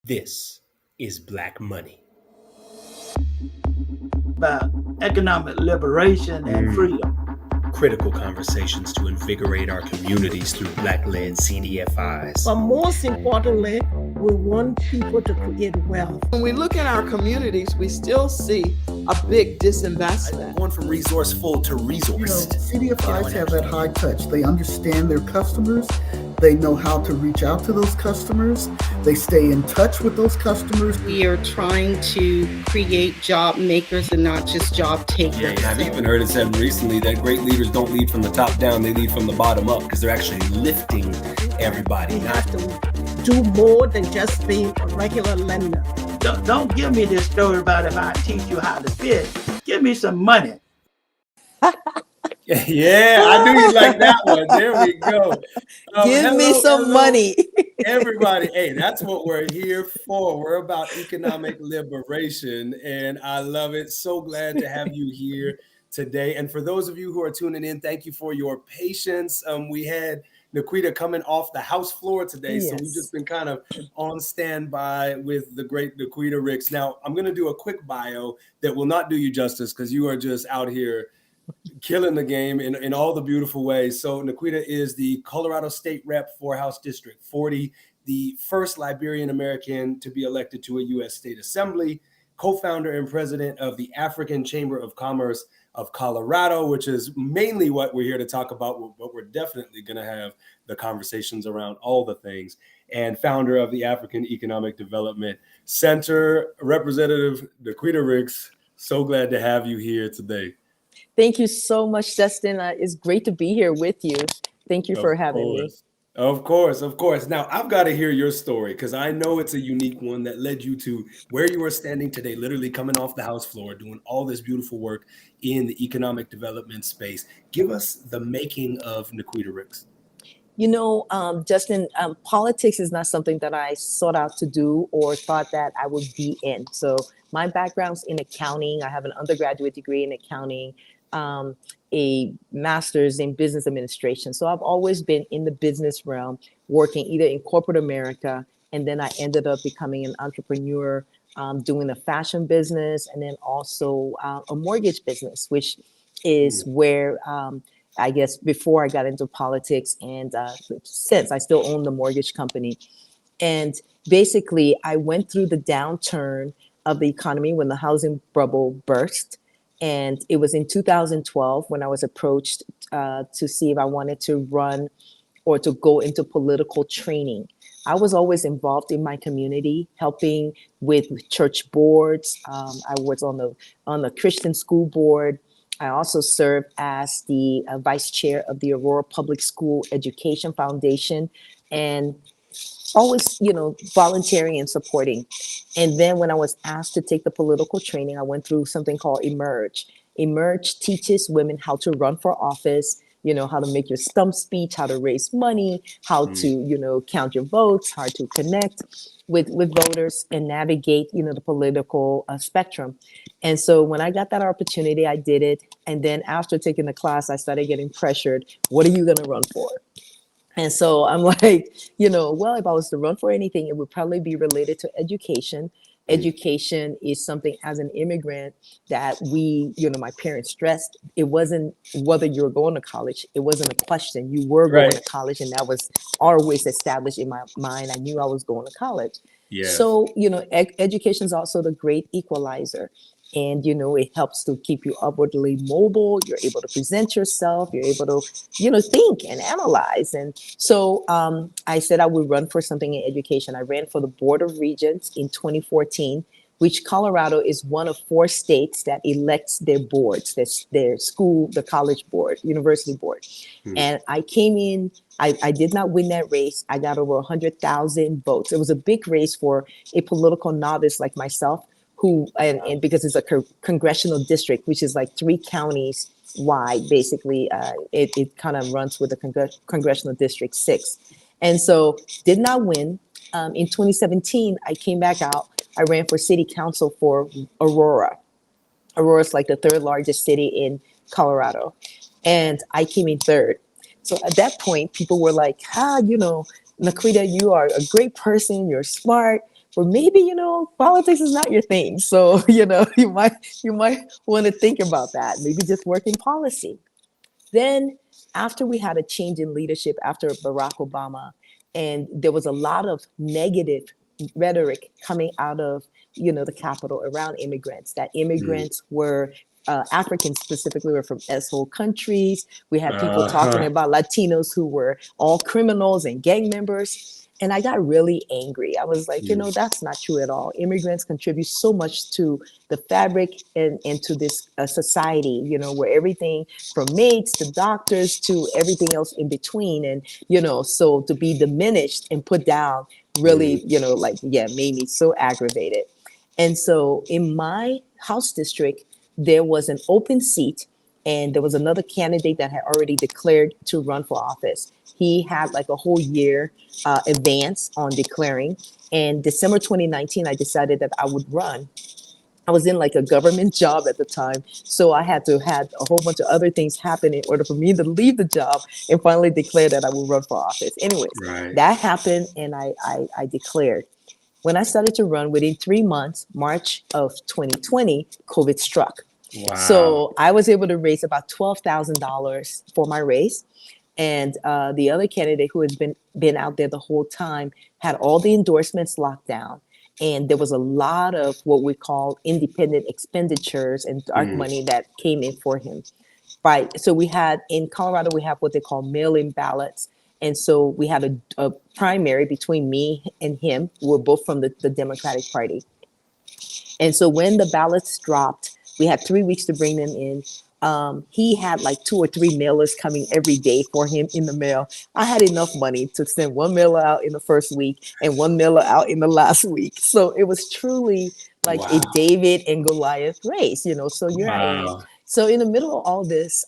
This is Black Money. About economic liberation and freedom. Critical conversations to invigorate our communities through Black-led CDFIs. But most importantly, we want people to create wealth. When we look at our communities, we still see a big disinvestment. Going from resourceful to resourced. CDFIs have that high touch. They understand their customers. They know how to reach out to those customers. They stay in touch with those customers. We are trying to create job makers and not just job takers. Yeah, I've even heard it said recently that great leaders don't lead from the top down, they lead from the bottom up because they're actually lifting everybody. We have to do more than just being a regular lender. Don't give me this story about if I teach you how to fish. Give me some money. Yeah, I knew you'd like that one. There we go. Give me some money. Everybody, hey, that's what we're here for. We're about economic liberation, and I love it. So glad to have you here today. And for those of you who are tuning in, thank you for your patience. We had Naquetta coming off the house floor today, so we've just been kind of on standby with the great Naquetta Ricks. Now, I'm going to do a quick bio that will not do you justice because you are just out here killing the game in all the beautiful ways. So Naquetta is the Colorado State Rep for House District 40, the first Liberian-American to be elected to a U.S. State Assembly, co-founder and president of the African Chamber of Commerce of Colorado, which is mainly what we're here to talk about, but we're definitely going to have the conversations around all the things, and founder of the African Economic Development Center. Representative Naquetta Ricks, so glad to have you here today. Thank you so much, Justin. It's great to be here with you. Thank you for having me. Of course. Now, I've got to hear your story because I know it's a unique one that led you to where you are standing today, literally coming off the House floor, doing all this beautiful work in the economic development space. Give us the making of Naquetta Ricks. You know, Justin, politics is not something that I sought out to do or thought that I would be in. So my background's in accounting. I have an undergraduate degree in accounting, a master's in business administration. So I've always been in the business realm, working either in corporate America, and then I ended up becoming an entrepreneur, doing a fashion business, and then also a mortgage business, which is where I guess before I got into politics, and since I still own the mortgage company. And basically, I went through the downturn of the economy when the housing bubble burst. And it was in 2012 when I was approached to see if I wanted to run or to go into political training. I was always involved in my community, helping with church boards. I was on the Christian school board. I also served as the vice chair of the Aurora Public School Education Foundation, and always, volunteering and supporting. And then when I was asked to take the political training, I went through something called Emerge. Emerge teaches women how to run for office, how to make your stump speech, how to raise money, how to, count your votes, how to connect with voters and navigate, the political spectrum. And so when I got that opportunity, I did it. And then after taking the class, I started getting pressured. What are you going to run for? And so I'm like, well, if I was to run for anything, it would probably be related to education. Education is something as an immigrant that we, my parents stressed. It wasn't whether you were going to college. It wasn't a question. You were going to college, and that was always established in my mind. I knew I was going to college. Yes. So, education is also the great equalizer. And, it helps to keep you upwardly mobile. You're able to present yourself. You're able to, think and analyze. And so I said I would run for something in education. I ran for the Board of Regents in 2014, which Colorado is one of 4 states that elects their boards, their school, the college board, university board. And I came in, I did not win that race. I got over 100,000 votes. It was a big race for a political novice like myself, who, and because it's a congressional district, which is like 3 counties wide, basically, it kind of runs with the congressional district 6. And so did not win. In 2017, I came back out. I ran for city council for Aurora. Aurora is like the 3rd largest city in Colorado. And I came in 3rd. So at that point, people were like, Naquetta, you are a great person. You're smart. or maybe, politics is not your thing. So, you might want to think about that. Maybe just work in policy. Then after we had a change in leadership after Barack Obama, and there was a lot of negative rhetoric coming out of, the Capitol around immigrants, that immigrants were Africans specifically were from S-hole countries. We had people talking about Latinos who were all criminals and gang members. And I got really angry. I was like, that's not true at all. Immigrants contribute so much to the fabric and to this society, where everything from maids to doctors to everything else in between. And, so to be diminished and put down really, made me so aggravated. And so in my House district, there was an open seat, and there was another candidate that had already declared to run for office. He had like a whole year advance on declaring. And December 2019, I decided that I would run. I was in like a government job at the time. So I had to have a whole bunch of other things happen in order for me to leave the job and finally declare that I would run for office. Anyways, that happened, and I declared. When I started to run, within 3 months, March of 2020, COVID struck. Wow. So I was able to raise about $12,000 for my race. And the other candidate who has been out there the whole time had all the endorsements locked down. And there was a lot of what we call independent expenditures and dark money that came in for him. Right. So we had in Colorado, we have what they call mail-in ballots. And so we had a primary between me and him. We're both from the Democratic Party. And so when the ballots dropped, we had 3 weeks to bring them in. He had like 2 or 3 mailers coming every day for him in the mail. I had enough money to send 1 mailer out in the first week and 1 mailer out in the last week. So it was truly like a David and Goliath race, so here I am. So in the middle of all this,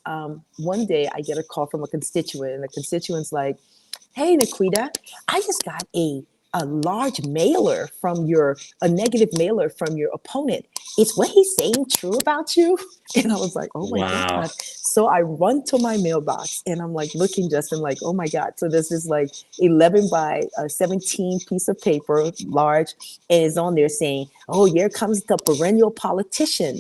one day I get a call from a constituent, and the constituent's like, "Hey, Naquetta, I just got a large mailer from a negative mailer from your opponent. Is what he's saying true about you?" And I was like, oh my God. So I run to my mailbox, and I'm like looking just and like, oh my God. So there's this like 11 by 17 piece of paper, large, and it's on there saying, "Oh, here comes the perennial politician,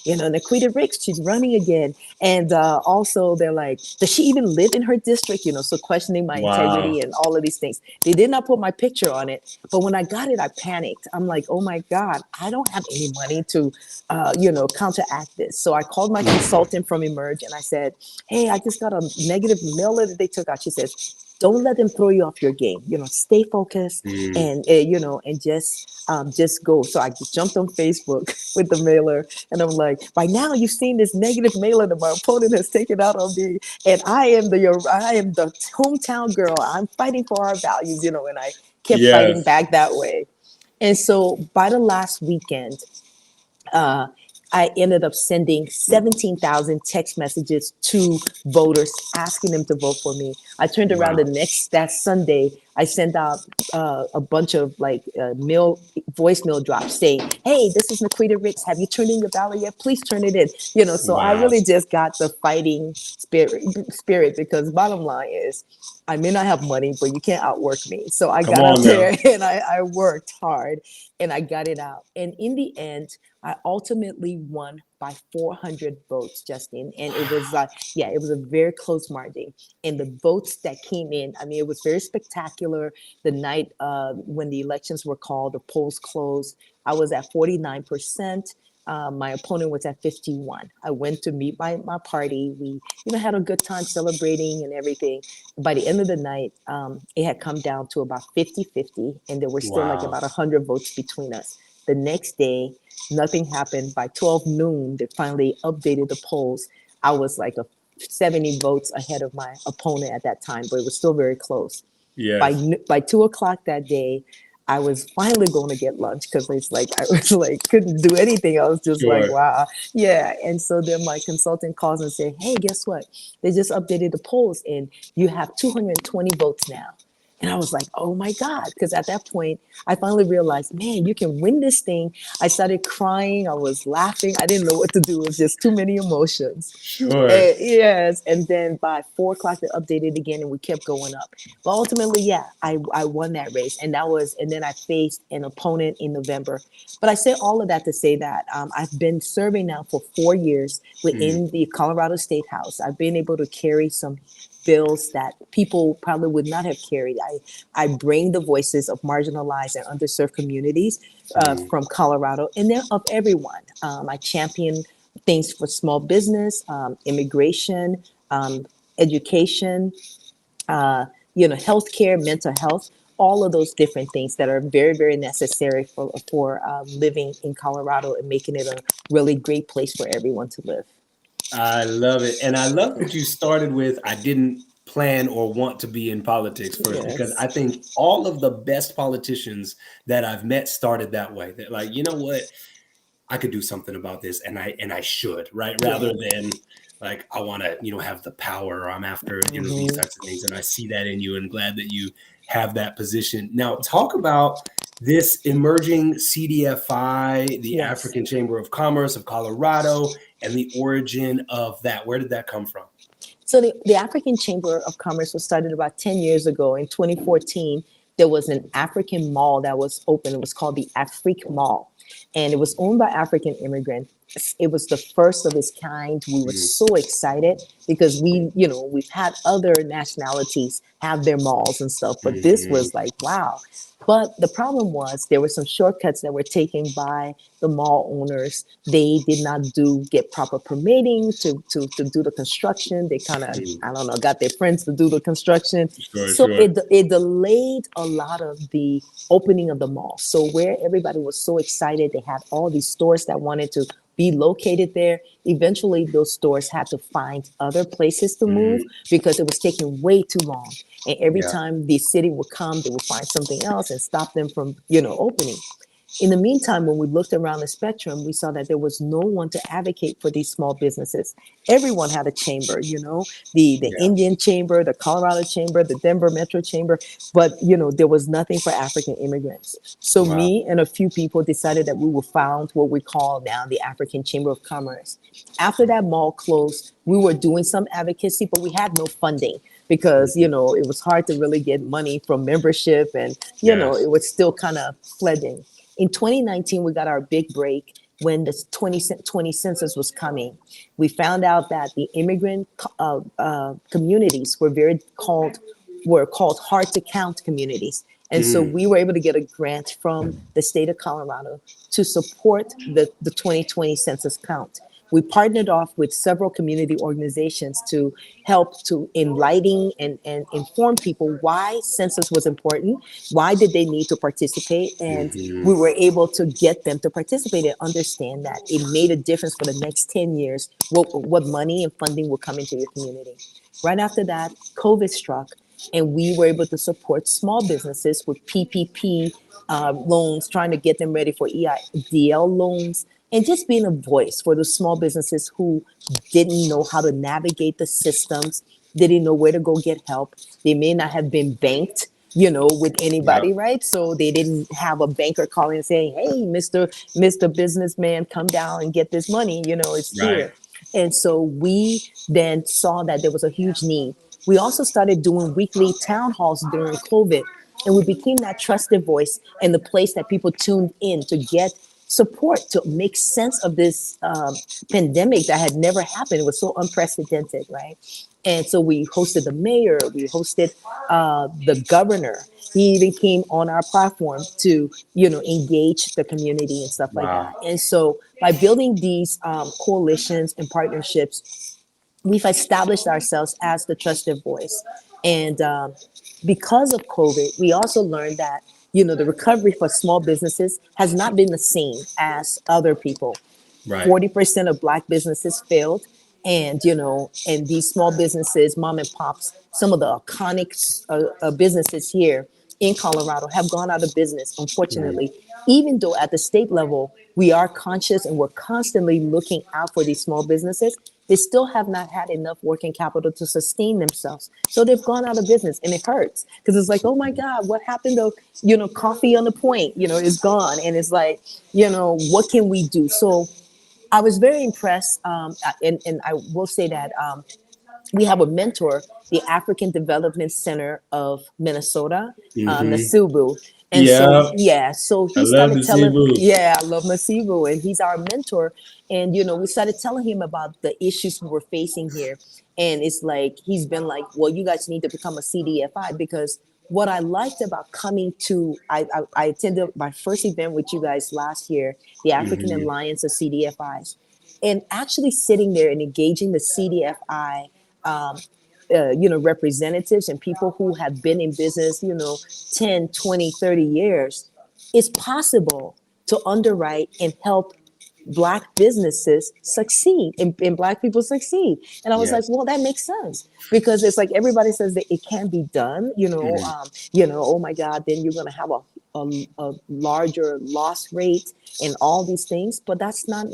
Naquetta Ricks, she's running again." And also they're like, "Does she even live in her district?" So questioning my integrity and all of these things. They did not put my picture on it. But when I got it, I panicked. I'm like, oh my God, I don't have any money to, counteract this. So I called my consultant from Emerge, and I said, "Hey, I just got a negative mailer that they took out." She says, "Don't let them throw you off your game. Stay focused and just go." So I just jumped on Facebook with the mailer, and I'm like, "By now you've seen this negative mailer that my opponent has taken out on me, and I am the hometown girl. I'm fighting for our values," and I kept fighting back that way. And so by the last weekend, I ended up sending 17,000 text messages to voters asking them to vote for me. I turned around that Sunday, I sent out a bunch of voicemail drops saying, "Hey, this is Naquetta Ricks. Have you turned in your ballot yet? Please turn it in." So I really just got the fighting spirit, because bottom line is, I may not have money, but you can't outwork me. So I got out there and I worked hard, and I got it out. And in the end, I ultimately won by 400 votes, Justin. And it was it was a very close margin. And the votes that came in, I mean, it was very spectacular. The night when the elections were called, the polls closed, I was at 49%. My opponent was at 51. I went to meet my party. We, had a good time celebrating and everything. By the end of the night, it had come down to about 50-50, and there were still like about 100 votes between us. The next day, nothing happened. By 12 noon, they finally updated the polls. I was like 70 votes ahead of my opponent at that time, but it was still very close. Yes. By 2:00 that day, I was finally going to get lunch, because it's like I was like couldn't do anything. I was just like, wow. Yeah. And so then my consultant calls and said, "Hey, guess what? They just updated the polls, and you have 220 votes now." And I was like, oh my God. Because at that point, I finally realized, man, you can win this thing. I started crying. I was laughing. I didn't know what to do. It was just too many emotions. Sure. Yes. And then by 4 o'clock, they updated again and we kept going up. But ultimately, yeah, I won that race. And then I faced an opponent in November. But I say all of that to say that I've been serving now for 4 years within the Colorado State House. I've been able to carry some bills that people probably would not have carried. I bring the voices of marginalized and underserved communities from Colorado and then of everyone. I champion things for small business, immigration, education, healthcare, mental health, all of those different things that are very, very necessary for living in Colorado and making it a really great place for everyone to live. I love it. And I love that you started with, I didn't plan or want to be in politics first, because I think all of the best politicians that I've met started that way. They're like, you know what, I could do something about this and I should, right? Rather than like, I want to, have the power, or I'm after, these types of things. And I see that in you and glad that you have that position. Now talk about this emerging CDFI, the African Chamber of Commerce of Colorado, and the origin of that. Where did that come from? So the African Chamber of Commerce was started about 10 years ago. In 2014, there was an African mall that was open. It was called the Afrique Mall, and it was owned by African immigrants. It was the first of its kind. We were so excited because we've had other nationalities have their malls and stuff, but this was like, wow. But the problem was there were some shortcuts that were taken by the mall owners. They did not get proper permitting to do the construction. They kind of, got their friends to do the construction. It delayed a lot of the opening of the mall. So where everybody was so excited, they had all these stores that wanted to be located there. Eventually, those stores had to find other places to move because it was taking way too long. And every time the city would come, they would find something else and stop them from, opening. In the meantime, when we looked around the spectrum, we saw that there was no one to advocate for these small businesses. Everyone had a chamber, the Indian Chamber, the Colorado Chamber, the Denver Metro Chamber, but, there was nothing for African immigrants. So me and a few people decided that we would found what we call now the African Chamber of Commerce. After that mall closed, we were doing some advocacy, but we had no funding because, it was hard to really get money from membership and, it was still kind of fledgling. In 2019, we got our big break when the 2020 census was coming. We found out that the immigrant communities were called hard to count communities. And so we were able to get a grant from the state of Colorado to support the 2020 census count. We partnered off with several community organizations to help to enlighten and inform people why census was important, why did they need to participate, and we were able to get them to participate and understand that it made a difference for the next 10 years, what money and funding will come into your community. Right after that, COVID struck, and we were able to support small businesses with PPP loans, trying to get them ready for EIDL loans, and just being a voice for the small businesses who didn't know how to navigate the systems, didn't know where to go get help. They may not have been banked, with anybody, right? So they didn't have a banker calling and saying, hey, Mr. Businessman, come down and get this money, it's here. And so we then saw that there was a huge need. We also started doing weekly town halls during COVID, and we became that trusted voice and the place that people tuned in to get support, to make sense of this pandemic that had never happened. It was so unprecedented, right? And so we hosted the mayor, we hosted the governor. He even came on our platform to, engage the community and stuff like that. And so by building these coalitions and partnerships, we've established ourselves as the trusted voice. And because of COVID, we also learned that the recovery for small businesses has not been the same as other people. 40% of Black businesses failed. And, and these small businesses, mom and pops, some of the iconic businesses here in Colorado have gone out of business, unfortunately, even though at the state level, we are conscious and we're constantly looking out for these small businesses. they still have not had enough working capital to sustain themselves. So they've gone out of business, and it hurts because it's like, oh my God, what happened to, coffee on the point, is gone. And it's like, what can we do? So I was very impressed. And I will say that we have a mentor, the African Development Center of Minnesota, Nasubu. And so, Yeah, yeah, so I he love started the Cebu. yeah, I love Nasibu, and he's our mentor. And, we started telling him about the issues we were facing here. And it's like, he's been like, well, you guys need to become a CDFI, because what I liked about coming to, I attended my first event with you guys last year, the African Alliance of CDFIs, and actually sitting there and engaging the CDFI representatives and people who have been in business, 10, 20, 30 years, it's possible to underwrite and help Black businesses succeed and Black people succeed. And I was like, Yes. well, that makes sense, because it's like everybody says that it can be done, oh my God, then you're going to have a larger loss rate and all these things. But that's not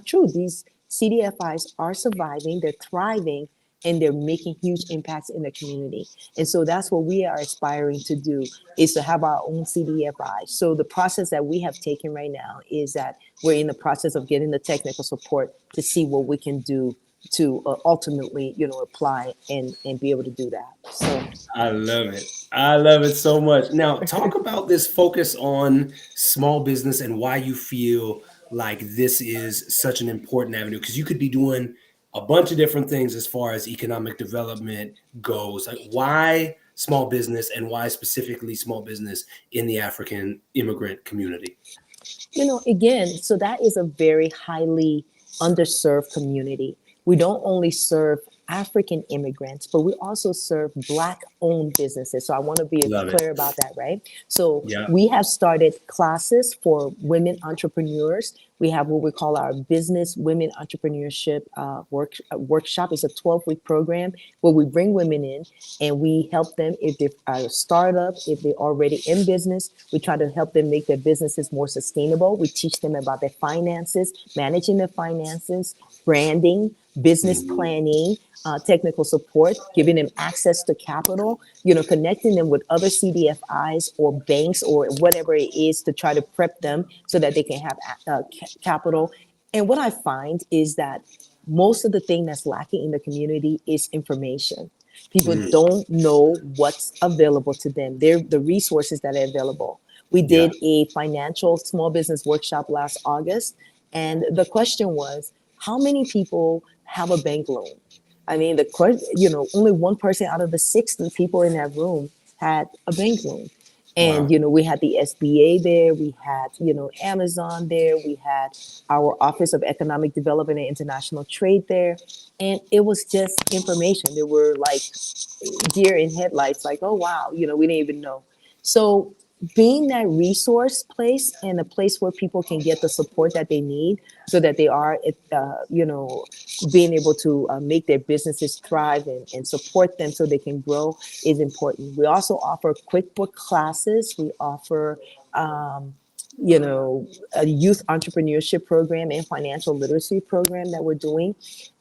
true. These CDFIs are surviving, they're thriving, and they're making huge impacts in the community. And so that's what we are aspiring to do, is to have our own CDFI. So the process that we have taken right now is that we're in the process of getting the technical support to see what we can do to ultimately, apply and be able to do that. So I love it. I love it so much. Now, talk about this focus on small business and why you feel like this is such an important avenue, because you could be doing a bunch of different things as far as economic development goes. Like, why small business, and why specifically small business in the African immigrant community? again, so that is a very highly underserved community. We don't only serve African immigrants, but we also serve Black-owned businesses. So I want to be Love it. clear about that, right? So Yeah. we have started classes for women entrepreneurs. We have what we call our Business Women Entrepreneurship workshop. It's a 12-week program where we bring women in and we help them if they are a startup, if they're already in business. We try to help them make their businesses more sustainable. We teach them about their finances, managing their finances, branding, business planning, technical support, giving them access to capital, connecting them with other CDFIs or banks or whatever it is to try to prep them so that they can have capital. And what I find is that most of the thing that's lacking in the community is information. People don't know what's available to them. They're the resources that are available. We did a financial small business workshop last August, and the question was, how many people have a bank loan? I mean, only one person out of the 60 people in that room had a bank loan. And, we had the SBA there, we had, Amazon there, we had our Office of Economic Development and International Trade there. And it was just information. There were like deer in headlights, like, oh, wow, we didn't even know. So being that resource place and a place where people can get the support that they need so that they are, being able to make their businesses thrive and support them so they can grow is important. We also offer QuickBook classes. We offer, a youth entrepreneurship program and financial literacy program that we're doing.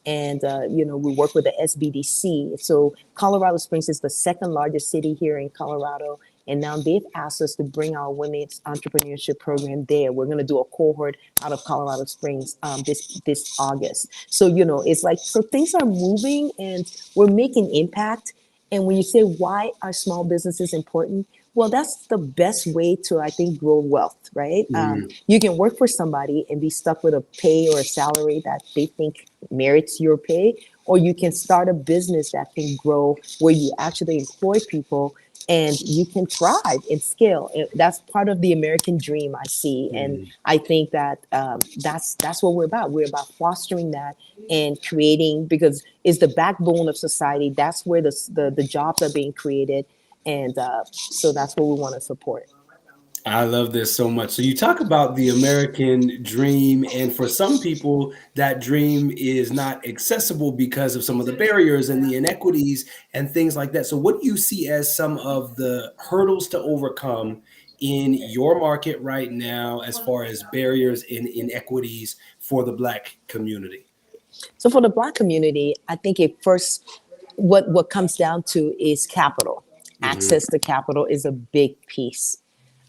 And, we work with the SBDC. So Colorado Springs is the second largest city here in Colorado. And now they've asked us to bring our women's entrepreneurship program there. We're going to do a cohort out of Colorado Springs this August. So, it's like, so things are moving and we're making impact. And when you say, why are small businesses important? Well, that's the best way to, I think, grow wealth, right? You can work for somebody and be stuck with a pay or a salary that they think merits your pay, or you can start a business that can grow where you actually employ people and you can thrive and scale. And that's part of the American dream I see. And I think that that's what we're about. We're about fostering that and creating, because it's the backbone of society. That's where the jobs are being created. And so that's what we want to support. I love this so much. So you talk about the American dream, and for some people, that dream is not accessible because of some of the barriers and the inequities and things like that. So what do you see as some of the hurdles to overcome in your market right now as far as barriers and inequities for the Black community? So for the Black community, I think it first, what comes down to is capital. Access to capital is a big piece.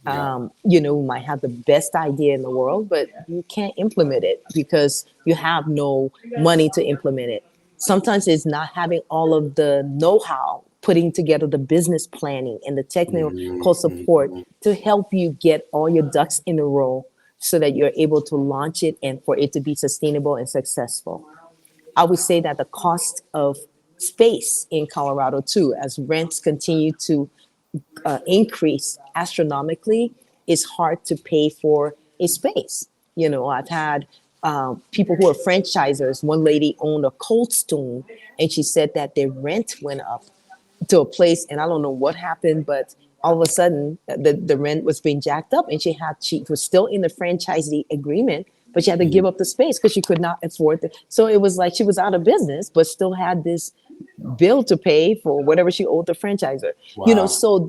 You know, we might have the best idea in the world, but you can't implement it because you have no money to implement it. Sometimes it's not having all of the know-how, putting together the business planning and the technical support to help you get all your ducks in a row so that you're able to launch it and for it to be sustainable and successful. I would say that the cost of space in Colorado too, as rents continue to increase astronomically, it's hard to pay for a space. You know, I've had people who are franchisors. One lady owned a Cold Stone, and she said that their rent went up to a place, and I don't know what happened, but all of a sudden the rent was being jacked up, and she was still in the franchisee agreement, but she had to give up the space because she could not afford it. So it was like she was out of business, but still had this bill to pay for whatever she owed the franchisor. You know, so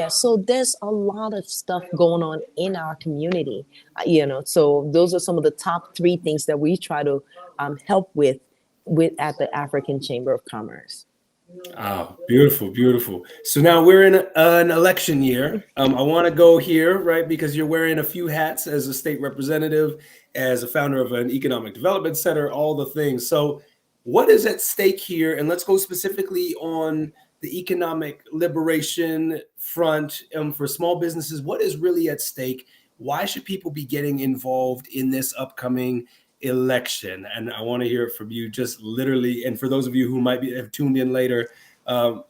so there's a lot of stuff going on in our community. You know, so those are some of the top three things that we try to help with at the African Chamber of Commerce. Oh, beautiful, beautiful. So now we're in an election year. I want to go here, right, because you're wearing a few hats as a state representative, as a founder of an economic development center, all the things. So what is at stake here? And let's go specifically on the economic liberation front for small businesses. What is really at stake? Why should people be getting involved in this upcoming election? And I want to hear it from you, just literally. And for those of you who might have tuned in later,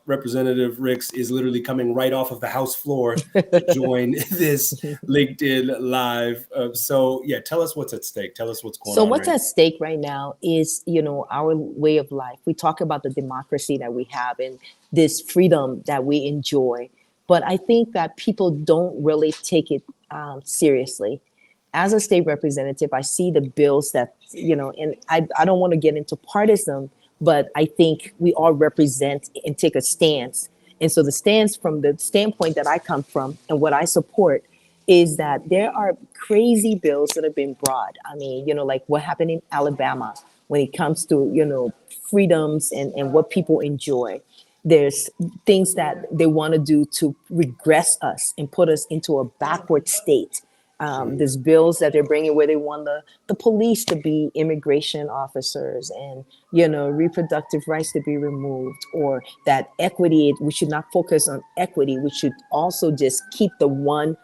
Representative Ricks is literally coming right off of the House floor to join this LinkedIn Live. So yeah, tell us what's at stake. Tell us what's going on. So what's at stake right now is, you know, our way of life. We talk about the democracy that we have and this freedom that we enjoy. But I think that people don't really take it seriously. As a state representative, I see the bills that, you know, and I don't want to get into partisan, but I think we all represent and take a stance. And so the stance from the standpoint that I come from and what I support is that there are crazy bills that have been brought. I mean, you know, like what happened in Alabama when it comes to, you know, freedoms and what people enjoy. There's things that they want to do to regress us and put us into a backward state. There's bills that they're bringing where they want the police to be immigration officers and, you know, reproductive rights to be removed, or that equity, we should not focus on equity. We should also just keep the one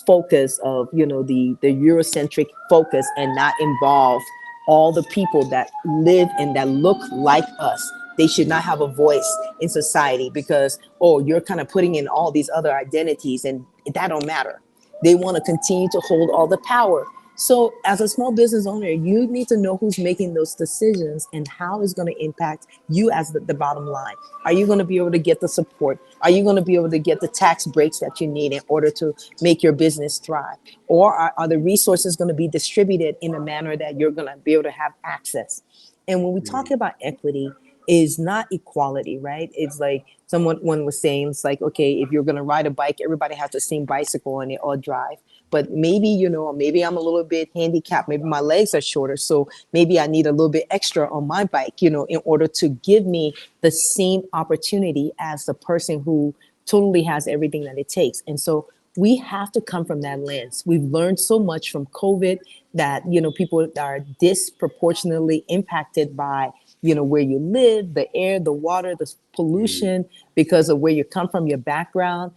focus of, you know, the Eurocentric focus and not involve all the people that live and that look like us. They should not have a voice in society because, oh, you're kind of putting in all these other identities and that don't matter. They want to continue to hold all the power. So as a small business owner, you need to know who's making those decisions and how it's going to impact you as the bottom line. Are you going to be able to get the support? Are you going to be able to get the tax breaks that you need in order to make your business thrive? Or are the resources going to be distributed in a manner that you're going to be able to have access? And when we talk about equity, is not equality, right? It's like one was saying, it's like, okay, if you're going to ride a bike, everybody has the same bicycle and they all drive. But maybe, you know, maybe I'm a little bit handicapped. Maybe my legs are shorter. So maybe I need a little bit extra on my bike, you know, in order to give me the same opportunity as the person who totally has everything that it takes. And so we have to come from that lens. We've learned so much from COVID that, you know, people are disproportionately impacted by, you know, where you live, the air, the water, the pollution, because of where you come from, your background,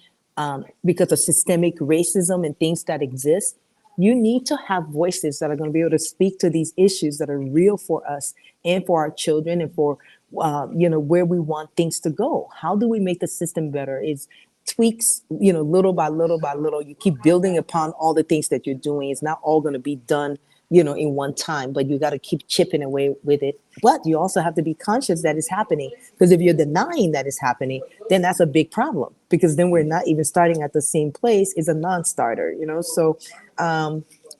because of systemic racism and things that exist. You need to have voices that are going to be able to speak to these issues that are real for us and for our children and for, you know, where we want things to go. How do we make the system better? It's tweaks, you know, little by little by little. You keep building upon all the things that you're doing. It's not all going to be done, you know, in one time, but you got to keep chipping away with it. But you also have to be conscious that it's happening, because if you're denying that it's happening, then that's a big problem, because then we're not even starting at the same place. It's a non-starter, you know? So,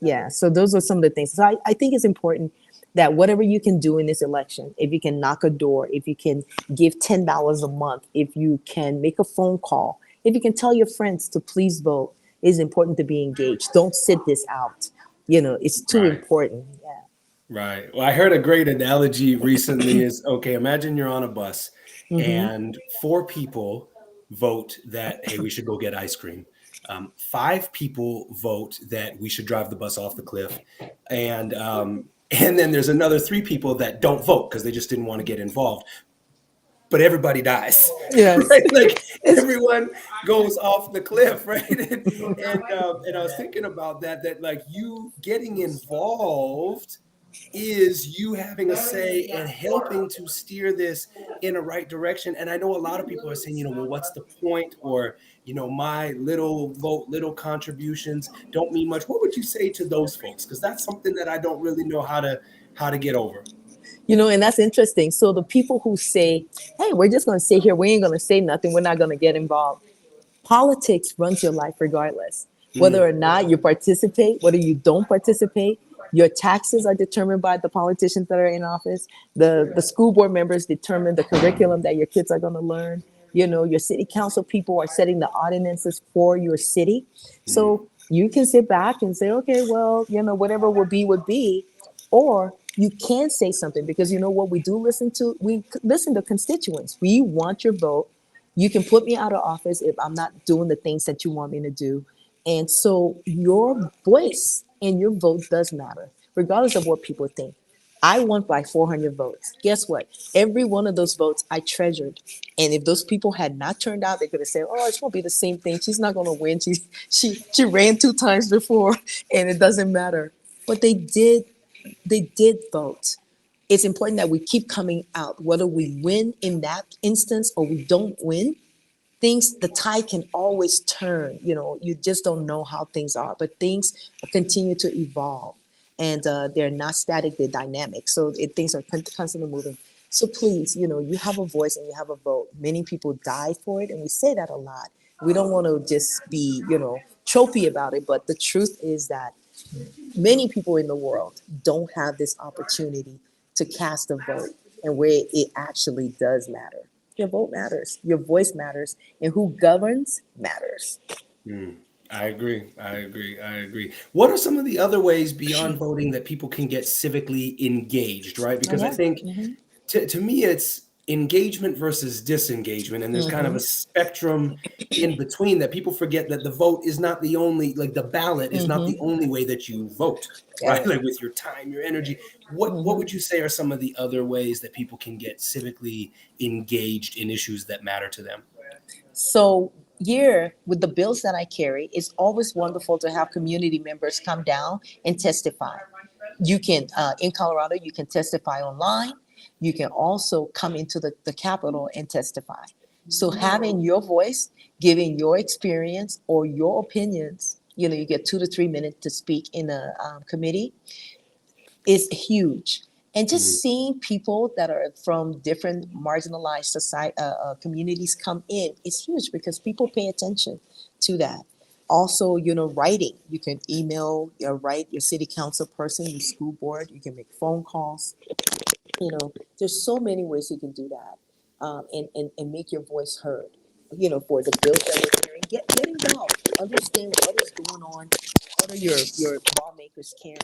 yeah, so those are some of the things. So I think it's important that whatever you can do in this election, if you can knock a door, if you can give $10 a month, if you can make a phone call, if you can tell your friends to please vote, it's important to be engaged. Don't sit this out. You know, it's too important. Yeah. Right. Well, I heard a great analogy recently is, okay, imagine you're on a bus and 4 people vote that, hey, we should go get ice cream. 5 people vote that we should drive the bus off the cliff. And then there's another 3 people that don't vote because they just didn't want to get involved. But everybody dies, Yes. right? Like everyone goes off the cliff, right? And I was thinking about that like you getting involved is you having a say and helping to steer this in a right direction. And I know a lot of people are saying, well, what's the point? Or, my little vote, little contributions don't mean much. What would you say to those folks? Because that's something that I don't really know how to get over. And that's interesting. So the people who say, hey, we're just going to sit here, we ain't going to say nothing, we're not going to get involved. Politics runs your life regardless. Whether or not you participate, whether you don't participate, your taxes are determined by the politicians that are in office. The school board members determine the curriculum that your kids are going to learn. Your city council people are setting the ordinances for your city. So you can sit back and say, okay, well, whatever would be, or you can say something, because what we listen to constituents. We want your vote. You can put me out of office if I'm not doing the things that you want me to do. And so your voice and your vote does matter, regardless of what people think. I won by 400 votes. Guess what? Every one of those votes I treasured. And if those people had not turned out, they could have said, oh, it's going to be the same thing. She's not going to win. She ran 2 times before, and it doesn't matter. But they did vote. It's important that we keep coming out, whether we win in that instance or we don't win. The tide can always turn. You just don't know how things are, but things continue to evolve, and they're not static, they're dynamic. So things are constantly moving. So please, you have a voice and you have a vote. Many people die for it, and we say that a lot. We don't want to just be, trophy about it, but the truth is that many people in the world don't have this opportunity to cast a vote, and where it actually does matter. Your vote matters, your voice matters, and who governs matters. I agree. What are some of the other ways beyond voting that people can get civically engaged, right? Because I think to me, it's engagement versus disengagement. And there's kind of a spectrum in between that people forget that the vote is not the only, like the ballot is not the only way that you vote, right? Like with your time, your energy. What would you say are some of the other ways that people can get civically engaged in issues that matter to them? So with the bills that I carry, it's always wonderful to have community members come down and testify. You can, in Colorado, you can testify online. You can also come into the Capitol and testify. So having your voice, giving your experience or your opinions, you get 2 to 3 minutes to speak in a committee is huge. And just seeing people that are from different marginalized society communities come in is huge, because people pay attention to that. Also, writing. You can email or write your city council person, your school board. You can make phone calls. There's so many ways you can do that, and make your voice heard. For the bills that we're carrying, get involved. Understand what is going on. What are your lawmakers carrying?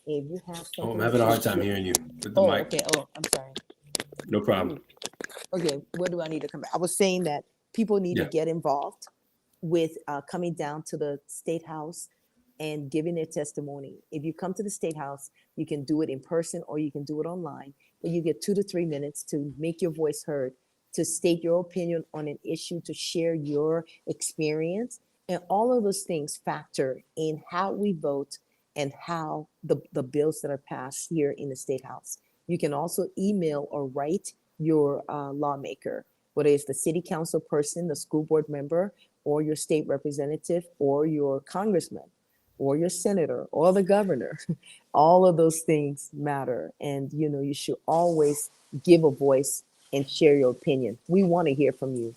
If you have something, I'm having a hard time hearing you with the mic. Okay. I'm sorry. No problem. Okay, where do I need to come back? I was saying that people need to get involved with coming down to the State House and giving their testimony. If you come to the State House, you can do it in person or you can do it online, but you get 2 to 3 minutes to make your voice heard, to state your opinion on an issue, to share your experience. And all of those things factor in how we vote and how the bills that are passed here in the State House. You can also email or write your lawmaker, whether it's the city council person, the school board member, or your state representative, or your congressman, or your senator, or the governor. All of those things matter. And, you should always give a voice and share your opinion. We want to hear from you.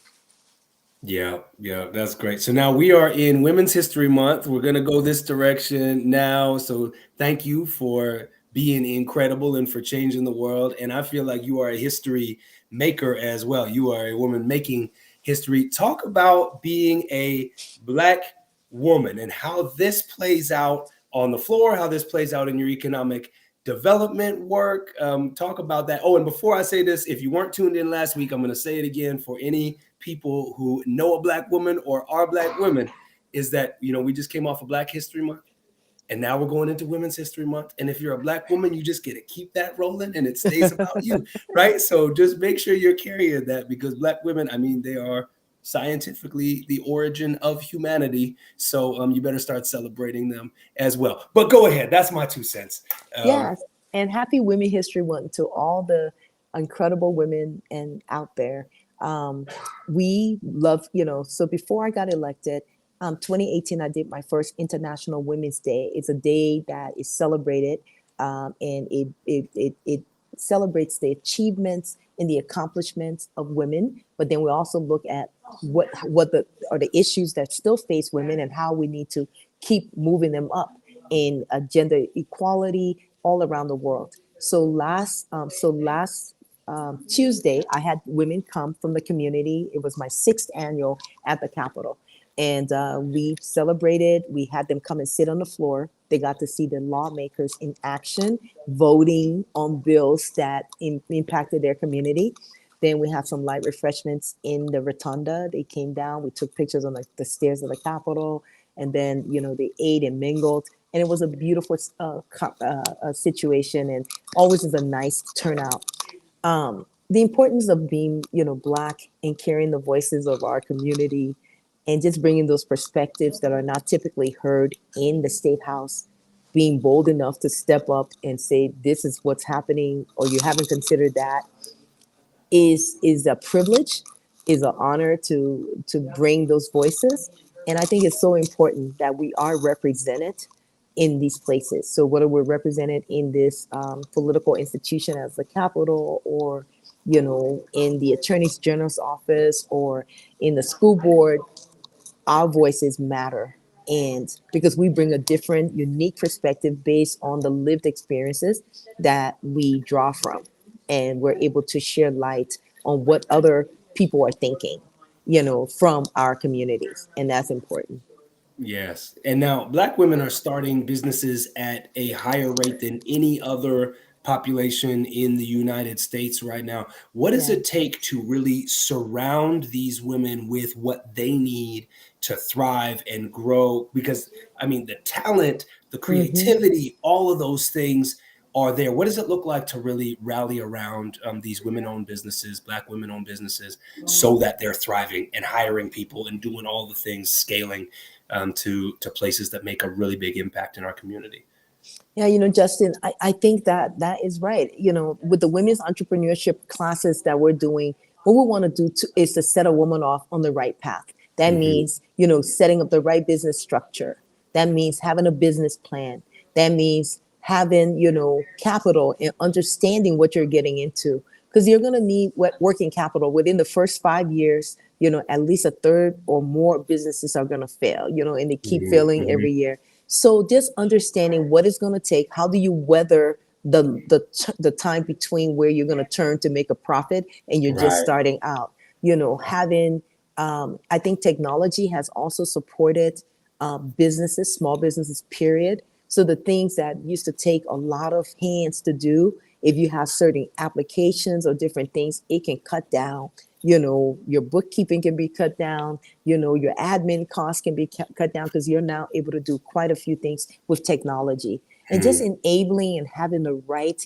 Yeah, that's great. So now we are in Women's History Month. We're going to go this direction now. So thank you for being incredible and for changing the world. And I feel like you are a history maker as well. You are a woman making history. Talk about being a Black woman and how this plays out on the floor, how this plays out in your economic development work. Talk about that. Oh, and before I say this, if you weren't tuned in last week, I'm going to say it again for any people who know a Black woman or are Black women, is that, we just came off of Black History Month. And now we're going into Women's History Month. And if you're a Black woman, you just get to keep that rolling and it stays about you, right? So just make sure you're carrying that, because Black women, they are scientifically the origin of humanity. So you better start celebrating them as well. But go ahead. That's my 2 cents. Yes. And happy Women History Month to all the incredible women out there. We love, so before I got elected, 2018, I did my first International Women's Day. It's a day that is celebrated, and it celebrates the achievements and the accomplishments of women. But then we also look at what are the issues that still face women and how we need to keep moving them up in gender equality all around the world. So last Tuesday, I had women come from the community. It was my 6th annual at the Capitol. And we celebrated. We had them come and sit on the floor. They got to see the lawmakers in action, voting on bills that impacted their community. Then we had some light refreshments in the rotunda. They came down. We took pictures on the stairs of the Capitol. And then, they ate and mingled. And it was a beautiful situation, and always is a nice turnout. The importance of being, Black and carrying the voices of our community, and just bringing those perspectives that are not typically heard in the State House, being bold enough to step up and say, this is what's happening, or you haven't considered that, is a privilege, is an honor to bring those voices. And I think it's so important that we are represented in these places. So whether we're represented in this political institution as the Capitol, or, in the Attorney General's office, or in the school board, our voices matter. And because we bring a different, unique perspective based on the lived experiences that we draw from. And we're able to share light on what other people are thinking, from our communities. And that's important. Yes. And now Black women are starting businesses at a higher rate than any other population in the United States right now. What does it take to really surround these women with what they need to thrive and grow? Because, the talent, the creativity, all of those things are there. What does it look like to really rally around these women-owned businesses, Black women-owned businesses, so that they're thriving and hiring people and doing all the things, scaling to places that make a really big impact in our community? Yeah, Justin, I think that is right. With the women's entrepreneurship classes that we're doing, what we want to do is to set a woman off on the right path. That means, setting up the right business structure. That means having a business plan. That means having, capital and understanding what you're getting into. Because you're going to need working capital within the first 5 years. At least a third or more businesses are going to fail, and they keep failing every year. So just understanding what it's going to take, how do you weather the time between where you're going to turn to make a profit and you're just starting out, having, I think technology has also supported businesses, small businesses, period. So the things that used to take a lot of hands to do, if you have certain applications or different things, it can cut down. Your bookkeeping can be cut down, your admin costs can be cut down, because you're now able to do quite a few things with technology. And just enabling and having the right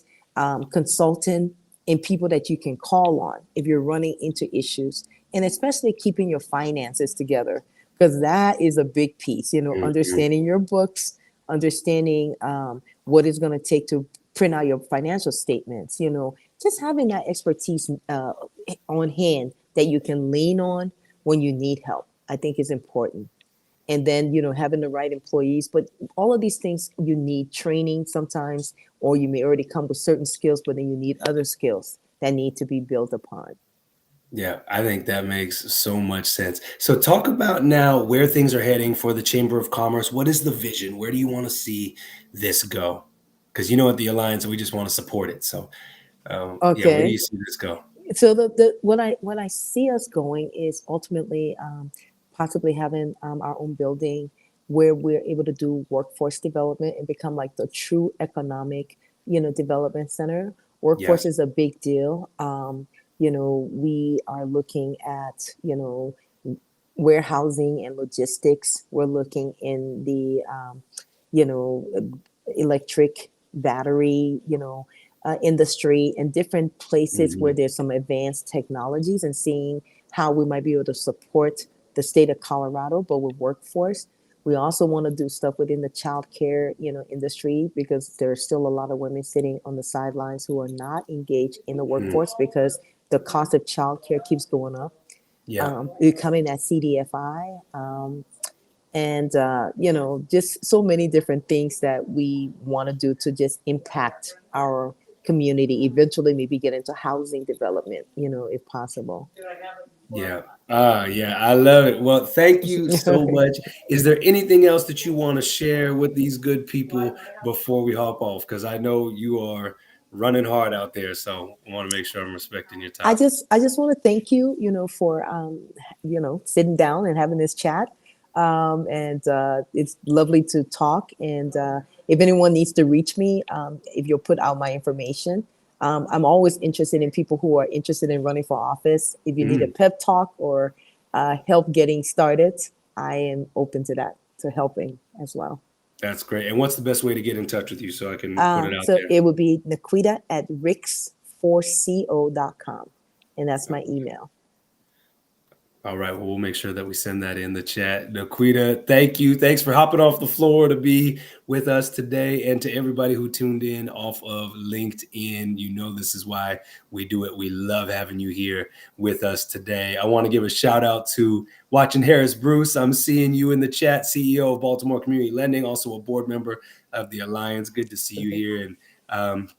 consultant and people that you can call on if you're running into issues, and especially keeping your finances together, because that is a big piece, understanding your books, understanding what it's going to take to print out your financial statements, just having that expertise on hand that you can lean on when you need help, I think is important. And then, having the right employees, but all of these things, you need training sometimes, or you may already come with certain skills, but then you need other skills that need to be built upon. Yeah, I think that makes so much sense. So talk about now where things are heading for the Chamber of Commerce. What is the vision? Where do you want to see this go? Because at the Alliance, we just want to support it. So where do you see this go? So what I see us going is ultimately possibly having our own building where we're able to do workforce development and become like the true economic development center. Workforce is a big deal. We are looking at, warehousing and logistics. We're looking in the, electric battery, industry and different places where there's some advanced technologies, and seeing how we might be able to support the state of Colorado, but with workforce. We also want to do stuff within the childcare, industry, because there are still a lot of women sitting on the sidelines who are not engaged in the workforce because the cost of childcare keeps going up. Becoming that CDFI, and just so many different things that we want to do to just impact our community. Eventually, maybe get into housing development, if possible. Yeah. I love it. Well, thank you so much. Is there anything else that you want to share with these good people before we hop off? Because I know you are running hard out there, so I want to make sure I'm respecting your time. I just want to thank you, for sitting down and having this chat. And it's lovely to talk. And if anyone needs to reach me, if you'll put out my information. I'm always interested in people who are interested in running for office. If you need a pep talk or help getting started, I am open to that, to helping as well. That's great. And what's the best way to get in touch with you so I can put it out so there? It would be Naquetta@ricks4co.com. And that's my email. All right. Well, we'll make sure that we send that in the chat. Naquetta, thank you. Thanks for hopping off the floor to be with us today. And to everybody who tuned in off of LinkedIn, this is why we do it. We love having you here with us today. I want to give a shout out to Watching Harris Bruce. I'm seeing you in the chat, CEO of Baltimore Community Lending, also a board member of the Alliance. Good to see you here. And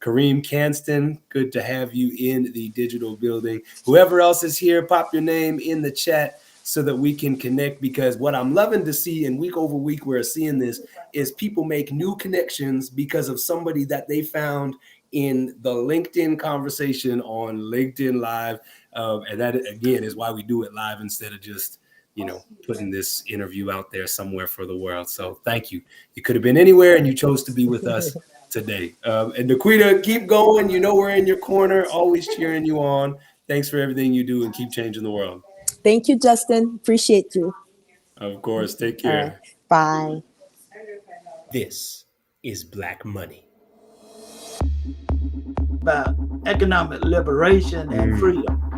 Kareem Canston, good to have you in the digital building. Whoever else is here, pop your name in the chat so that we can connect, because what I'm loving to see, and week over week we're seeing this, is people make new connections because of somebody that they found in the LinkedIn conversation on LinkedIn Live. And that, again, is why we do it live instead of just putting this interview out there somewhere for the world. So thank you. You could have been anywhere and you chose to be with us today. And Naquetta, keep going. We're in your corner, always cheering you on. Thanks for everything you do and keep changing the world. Thank you, Justin. Appreciate you. Of course. Take care. Bye. This is Black Money. About economic liberation and freedom.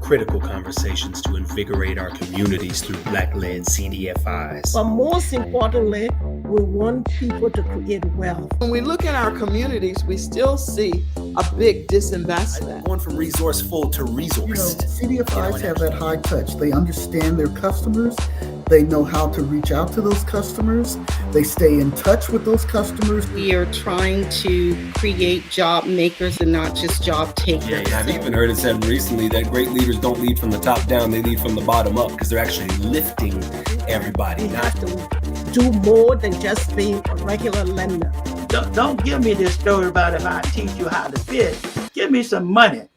Critical conversations to invigorate our communities through Black-led CDFIs. But most importantly, we want people to create wealth. When we look at our communities, we still see a big disinvestment. Going from resourceful to resourced. CDFIs have that high touch. They understand their customers. They know how to reach out to those customers. They stay in touch with those customers. We are trying to create job makers and not just job takers. Yeah, I've even heard it said recently that great leaders don't lead from the top down, they lead from the bottom up, because they're actually lifting everybody. We have to do more than just being a regular lender. Don't give me this story about if I teach you how to fish. Give me some money.